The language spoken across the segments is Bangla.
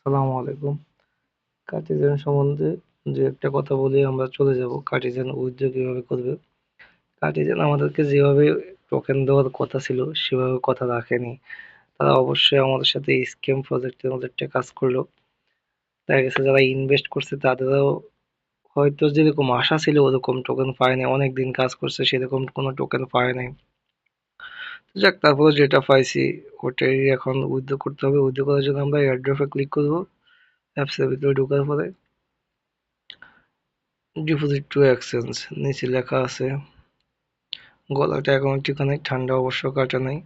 আসসালামু আলাইকুম। কার্টিজেন সম্বন্ধে যে একটা কথা বলে আমরা চলে যাব। কার্টিজেন উইথড্র কিভাবে করবে। কার্টিজেন আমাদেরকে যেভাবে টোকেন দেওয়ার কথা ছিল সেভাবে কথা রাখেনি। তারা অবশ্যই আমাদের সাথে স্ক্যাম প্রজেক্টের মধ্যে একটা কাজ করলো। দেখা গেছে যারা ইনভেস্ট করছে তাদেরও হয়তো যেরকম আশা ছিল ওরকম টোকেন পায় নাই। অনেকদিন কাজ করছে সেরকম কোনো টোকেন পায় নাই। তো যাক, তারপরে যেটা পাইছি ওটাই এখন উইথড্র করতে হবে। উইথড্র করার জন্য আমরা এয়ারড্রপে ক্লিক করব। অ্যাপসের ভিতরে ঢোকার পরে ডিপোজিট টু এক্সচেঞ্জ নিচে লেখা আছে। গলাটা এখন একটুখানি ঠান্ডা, অবশ্য কাটা নাই।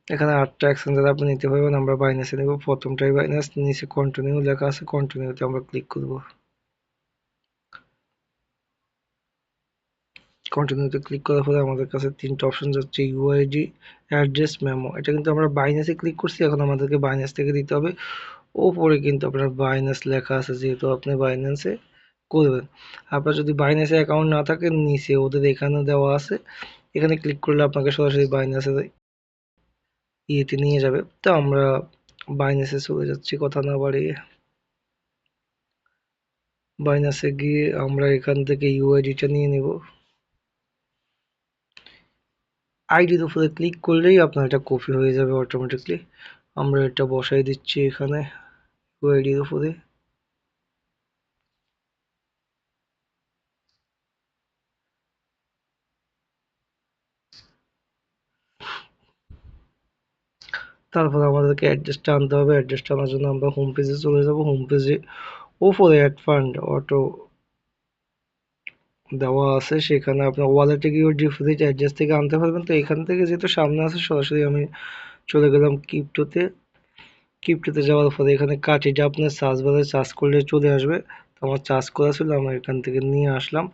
এখানে 8টা এক্সচেঞ্জার আপনি নিতে পারবেন। আমরা বাইন্যান্সে নেব। প্রথমটাই বাইন্যান্স, নিচে কন্টিনিউ লেখা আছে, কন্টিনিউতে আমরা ক্লিক করব। কন্টিনিউতে ক্লিক করার পরে আমাদের কাছে 3টা অপশন যাচ্ছে, ইউআইডি, অ্যাড্রেস, মেমো। এটা কিন্তু আমরা বাইন্যান্সে ক্লিক করছি, এখন আমাদেরকে বাইন্যান্স থেকে দিতে হবে। ওপরে কিন্তু আপনার বাইন্যান্স লেখা আছে, যেহেতু আপনি বাইন্যান্সে করবেন। আপনার যদি বাইন্যান্সে অ্যাকাউন্ট না থাকে নিচে ওদের এখানে দেওয়া আছে, এখানে ক্লিক করলে আপনাকে সরাসরি বাইন্যান্সে ইয়েতে নিয়ে যাবে। তো আমরা বাইন্যান্সে চলে যাচ্ছি কথা না বাড়িয়ে। বাইন্যান্সে গিয়ে আমরা এখান থেকে ইউআইডিটা নিয়ে নেব। আইডির উপরে ক্লিক করলেই আপনার এটা কপি হয়ে যাবে অটোমেটিকলি। আমরা এটা বসাই দিচ্ছি এখানে ইউআইডির উপরে। তারপর আমাদেরকে অ্যাড্রেসটা আনতে হবে। অ্যাড্রেসটা আনার জন্য আমরা হোম পেজে চলে যাব। হোম পেজে উপরে অ্যাড ফান্ড অটো দেওয়া আছে, সেখানে আপনার ওয়ালেটে গিয়ে ডিপোজিট অ্যাড্রেস থেকে আনতে পারবেন। তো এখান থেকে যেহেতু সামনে আছে সরাসরি আমি চলে গেলাম ক্রিপ্টোতে। ক্রিপ্টোতে যাওয়ার পরে এখানে কার্ট্রিজটা আপনার সার্চ বারে সার্চ করলে চলে আসবে। তো আমার চার্জ করা ছিল, আমরা এখান থেকে নিয়ে আসলাম।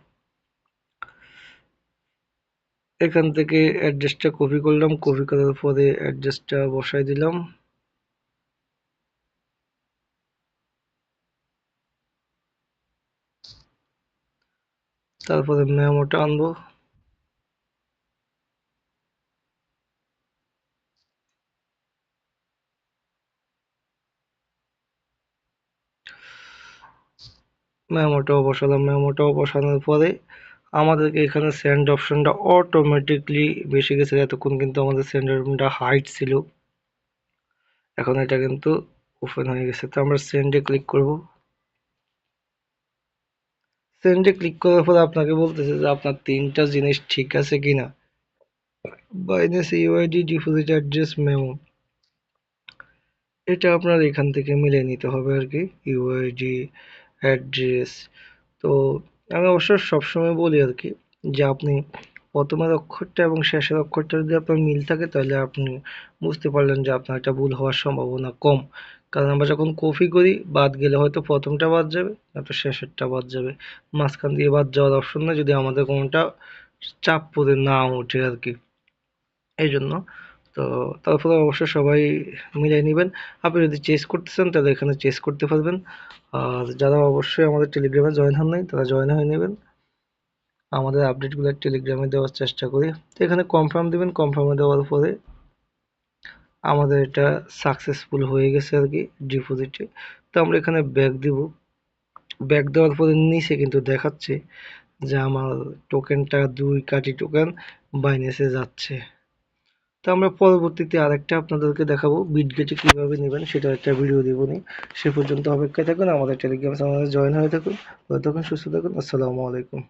এখান থেকে অ্যাড্রেসটা কপি করলাম, কপি করার পরে অ্যাড্রেসটা বসাই দিলাম। তারপরে মেমোটা আনবো। মেমোটাও বসালাম। মেমোটাও বসানোর পরে আমাদেরকে এখানে সেন্ড অপশনটা অটোমেটিকলি বেশি গেছে। এতক্ষণ কিন্তু আমাদের সেন্ড অপশনটা হাইড ছিল, এখন এটা কিন্তু ওপেন হয়ে গেছে। তো আমরা সেন্ডে ক্লিক করব। সেন্ডে ক্লিক করার পরে আপনাকে বলতেছে যে আপনার 3টা জিনিস ঠিক আছে কিনা। Binance UID, deposit address, memo, এটা আপনার এখান থেকে মিলে নিতে হবে আর কি। UID, address. তো আমি অবশ্য সবসময় বলি আর কি যে আপনি প্রথমের অক্ষরটা এবং শেষের অক্ষরটা যদি আপনার মিল থাকে তাহলে আপনি বুঝতে পারলেন যে আপনার এটা ভুল হওয়ার সম্ভাবনা কম। কারণ আমরা যখন কপি করি বাদ গেলে হয়তো প্রথমটা বাদ যাবে, নয়তো শেষেরটা বাদ যাবে। মাঝখান দিয়ে বাদ যাওয়ার অপশন নেই যদি আমাদের কোনোটা চাপ পড়ে না ওঠে আর কি, এই জন্য। তো তারপরে অবশ্যই সবাই মিলাই নেবেন। আপনি যদি চেস করতে চান তাহলে এখানে চেস করতে পারবেন। আর যারা অবশ্যই আমাদের টেলিগ্রামে জয়েন হন নাই তারা জয়েন হয়ে নেবেন। আমাদের আপডেটগুলো টেলিগ্রামে দেওয়ার চেষ্টা করি। তো এখানে কনফার্ম দিবেন। কনফার্মে দেওয়ার পরে আমাদের এটা সাকসেসফুল হয়ে গেছে আর কি ডিপোজিটে। তো আমরা এখানে ব্যাক দিব। ব্যাক দেওয়ার পরে নিচে কিন্তু দেখাচ্ছে যে আমার টোকেনটা 2 কাটি টোকেন বাইন্যান্সে যাচ্ছে। তো আমরা পরবর্তীতে আরেকটা আপনাদেরকে দেখাবো বিটগেটে কিভাবে নেবেন, সেটা একটা ভিডিও দেবনি। সে পর্যন্ত অপেক্ষায় থাকুন, আমাদের টেলিগ্রাম চ্যানেলে জয়েন হয়ে থাকুন। ভালো থাকুন, সুস্থ থাকুন। আসসালামু আলাইকুম।